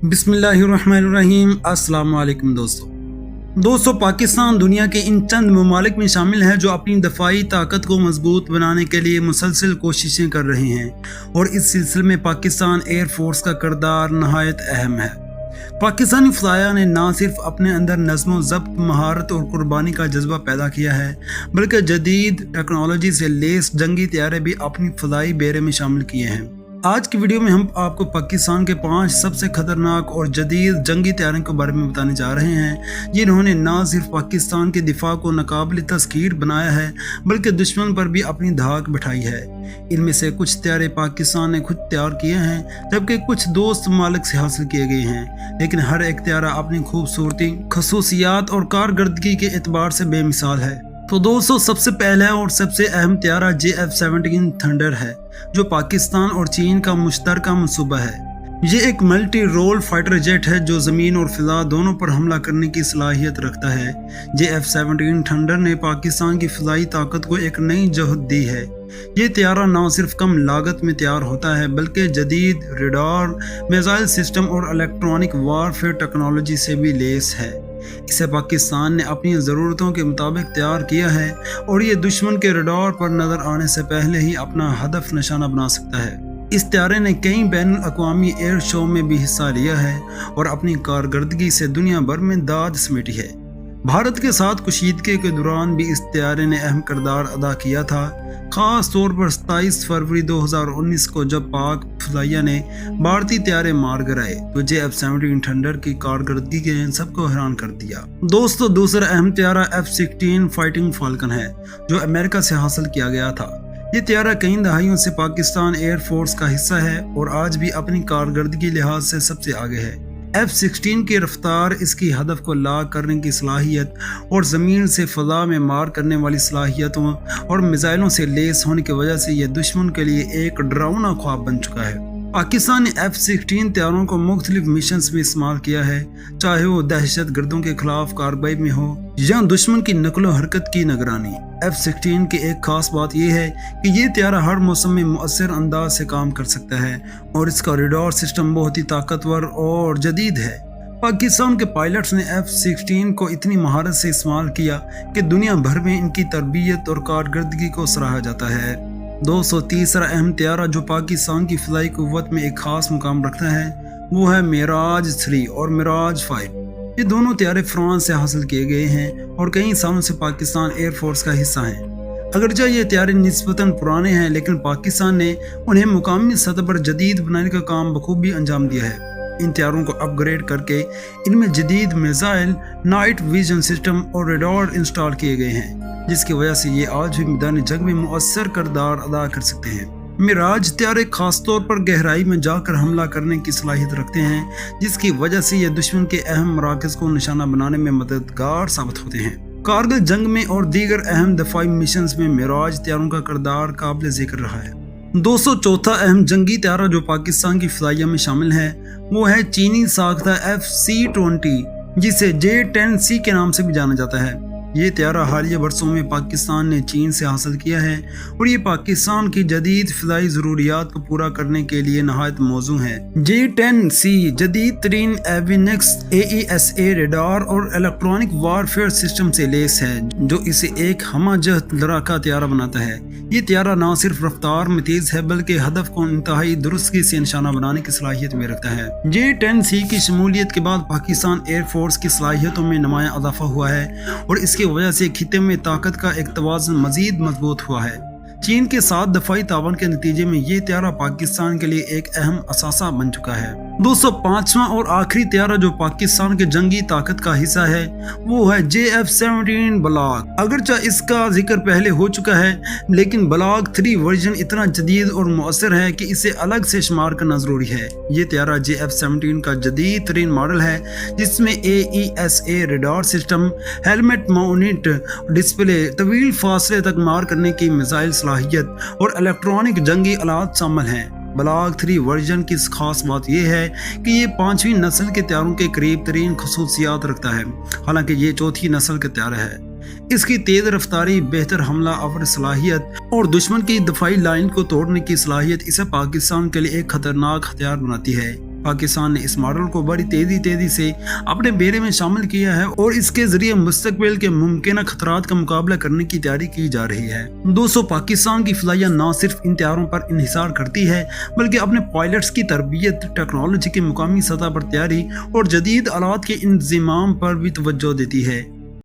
बिस्मिल्लाहिर्रहमानिर्रहीम। अस्सलाम वालेकुम दोस्तों, पाकिस्तान दुनिया के इन चंद ममालिक में शामिल है जो अपनी दफाई ताकत को मजबूत बनाने के लिए मुसलसल कोशिशें कर रहे हैं और इस सिलसिले में पाकिस्तान एयर फोर्स का किरदार नहायत अहम है। पाकिस्तानी फ़ज़ाया ने ना सिर्फ अपने अंदर नज़्म ज़ब्त, महारत और कुर्बानी का जज्बा पैदा किया है, बल्कि जदीद टेक्नोलॉजी से लेस जंगी तैयारे भी अपनी फ़ज़ाई बेड़े में शामिल किए हैं। आज की वीडियो में हम आपको पाकिस्तान के 5 सबसे खतरनाक और जदीद जंगी तैयारों के बारे में बताने जा रहे हैं, जिन्होंने न सिर्फ पाकिस्तान के दिफा को नाकाबिल तस्खीर बनाया है बल्कि दुश्मन पर भी अपनी धाक बिठाई है। इनमें से कुछ तैयारे पाकिस्तान ने खुद तैयार किए हैं, जबकि कुछ दोस्त मालिक से हासिल किए गए हैं, लेकिन हर एक तैयारा अपनी खूबसूरती, खसूसियात और कारकर्दगी के एतबार से बेमिसाल है। तो दोस्तों, सबसे पहला और सबसे अहम तैयारा JF-17 थंडर है, जो पाकिस्तान और चीन का मुश्तरका मंसूबा है। ये एक मल्टी रोल फाइटर जेट है जो ज़मीन और फ़िज़ा दोनों पर हमला करने की सलाहियत रखता है। JF-17 थंडर ने पाकिस्तान की फ़िज़ाई ताकत को एक नई जहत दी है। ये तैयारा न सिर्फ कम लागत में तैयार होता है बल्कि जदीद रडार, मिसाइल सिस्टम और इलेक्ट्रॉनिक वारफेयर टेक्नोलॉजी से भी लेस है। इसे पाकिस्तान ने अपनी ज़रूरतों के मुताबिक तैयार किया है और ये दुश्मन के रडार पर नज़र आने से पहले ही अपना हदफ निशाना बना सकता है। इस तैयारे ने कई बैनुल अक़वामी एयर शो में भी हिस्सा लिया है और अपनी कारकर्दगी से दुनिया भर में दाद समेटी है। भारत के साथ कशीदगी के दौरान भी इस तैयारे ने अहम किरदार अदा किया था, ख़ास तौर पर 27 फरवरी 2019 को जब पाक फ़ज़ाइया ने भारतीय तैयारे मार गिराए तो JF-17 थंडर की कारकर्दगी ने सबको हैरान कर दिया। दोस्तों, दूसरा अहम तैयारा F-16 फाइटिंग फाल्कन है, जो अमेरिका से हासिल किया गया था। ये तैयारा कई दहाइयों से पाकिस्तान एयर फोर्स का हिस्सा है और आज भी अपनी कारकर्दगी लिहाज से सबसे आगे है। F-16 की रफ्तार, इसकी हदफ को लाक करने की सलाहियत और ज़मीन से फ़ज़ा में मार करने वाली सलाहियतों और मिसाइलों से लेस होने की वजह से यह दुश्मन के लिए एक डरावना ख्वाब बन चुका है। पाकिस्तान ने F-16 तैयारों को मुख्तलिफ मिशंस में इस्तेमाल किया है, चाहे वो दहशत गर्दों के खिलाफ कार्रवाई में हो या दुश्मन की नकलो हरकत की निगरानी। F-16 की एक खास बात यह है कि ये तैयारा हर मौसम में मुअस्सर अंदाज से काम कर सकता है और इसका रडार सिस्टम बहुत ही ताकतवर और जदीद है। पाकिस्तान के पायलट्स ने F-16 को इतनी महारत से इस्तेमाल किया कि दुनिया भर में इनकी तरबियत और कारकर्दगी को सराहा जाता है। 230 अहम तैयारा जो पाकिस्तान की फ़ज़ाई क़ुव्वत में एक ख़ास मुकाम रखता है, वो है मिराज 3 और मिराज 5। ये दोनों तैयारे फ्रांस से हासिल किए गए हैं और कई सालों से पाकिस्तान एयर फोर्स का हिस्सा हैं। अगरचे ये तैयारे निस्बतन पुराने हैं, लेकिन पाकिस्तान ने उन्हें मुकामी सतह पर जदीद बनाने का काम बखूबी अंजाम दिया है। इन तैयारों को अपग्रेड करके इनमें जदीद मिसाइल, नाइट विजन सिस्टम और रडार इंस्टॉल किए गए हैं, जिसकी वजह से ये आज भी मैदान जंग में मुअस्सर किरदार अदा कर सकते हैं। मिराज तैयारे खास तौर पर गहराई में जाकर हमला करने की सलाहियत रखते हैं, जिसकी वजह से ये दुश्मन के अहम मराकज़ को निशाना बनाने में मददगार साबित होते हैं। कारगिल जंग में और दीगर अहम दफाई मिशंस में मिराज तैयारों का किरदार काबिल जिक्र रहा है। दोस्तों, चौथा अहम जंगी तैयारा जो पाकिस्तान की फ़ज़ाइया में शामिल है, वो है चीनी साख्ता FC-20, जिसे J-10C के नाम से भी जाना जाता है। ये तैयारा हालिया बरसों में पाकिस्तान ने चीन से हासिल किया है और ये पाकिस्तान की जदीद फ़िज़ाई ज़रूरियात को पूरा करने के लिए नहायत मौजू है। J-10C जदीद तरीन एविनिक्स AESA रडार और इलेक्ट्रॉनिक वारफेयर सिस्टम से लेस है, जो इसे एक हमाजहत लड़ाका तैयारा बनाता है। ये तैयारा न सिर्फ रफ्तार में तेज़ है बल्कि हदफ को इंतहाई दुरुस्तगी से निशाना बनाने की सलाहियत में रखता है। J-10C की शमूलियत के बाद पाकिस्तान एयर फोर्स की सलाहियतों में नुमायां इजाफा हुआ है और इसकी वजह से खिते में ताकत का एक तवाज़ुन मजीद मजबूत हुआ है। चीन के साथ दफाई तावन के नतीजे में ये तैयारा पाकिस्तान के लिए एक अहम असासा बन चुका है। दोस्तों, पांचवा और आखिरी तैयारा जो पाकिस्तान के जंगी ताकत का हिस्सा है, वो है JF-17 बलाग। अगरचे इसका जिक्र पहले हो चुका है, लेकिन बलाग 3 वर्जन इतना जदीद और मुअस्सर है कि इसे अलग से शुमार करना जरूरी है। ये तैयारा JF-17 का जदीद तरीन मॉडल है, जिसमें AESA radar system, helmet mounted display, तवील फासले तक मार करने की मिसाइल सलाहियत और इलेक्ट्रॉनिक जंगी आलात शामिल हैं। बलाग 3 वर्जन की खास बात यह है कि ये 5वीं नस्ल के तैयारों के करीब तरीन खसूसियात रखता है, हालांकि ये 4थी नस्ल का तैयारा है। इसकी तेज रफ्तारी, बेहतर हमला आवर सलाहियत और दुश्मन की दफाई लाइन को तोड़ने की सलाहियत इसे पाकिस्तान के लिए एक खतरनाक हथियार बनाती है। पाकिस्तान ने इस मॉडल को बड़ी तेजी से अपने बेड़े में शामिल किया है और इसके जरिए मुस्तकबिल के मुमकिन खतरात का मुकाबला करने की तैयारी की जा रही है। दोस्तों, पाकिस्तान की फलाइया न सिर्फ इन तैयारों पर इन्हिसार करती है बल्कि अपने पायलट्स की तरबियत, टेक्नोलॉजी की मुकामी सतह पर तैयारी और जदीद आलात के इंतजाम पर भी तवज्जो देती है।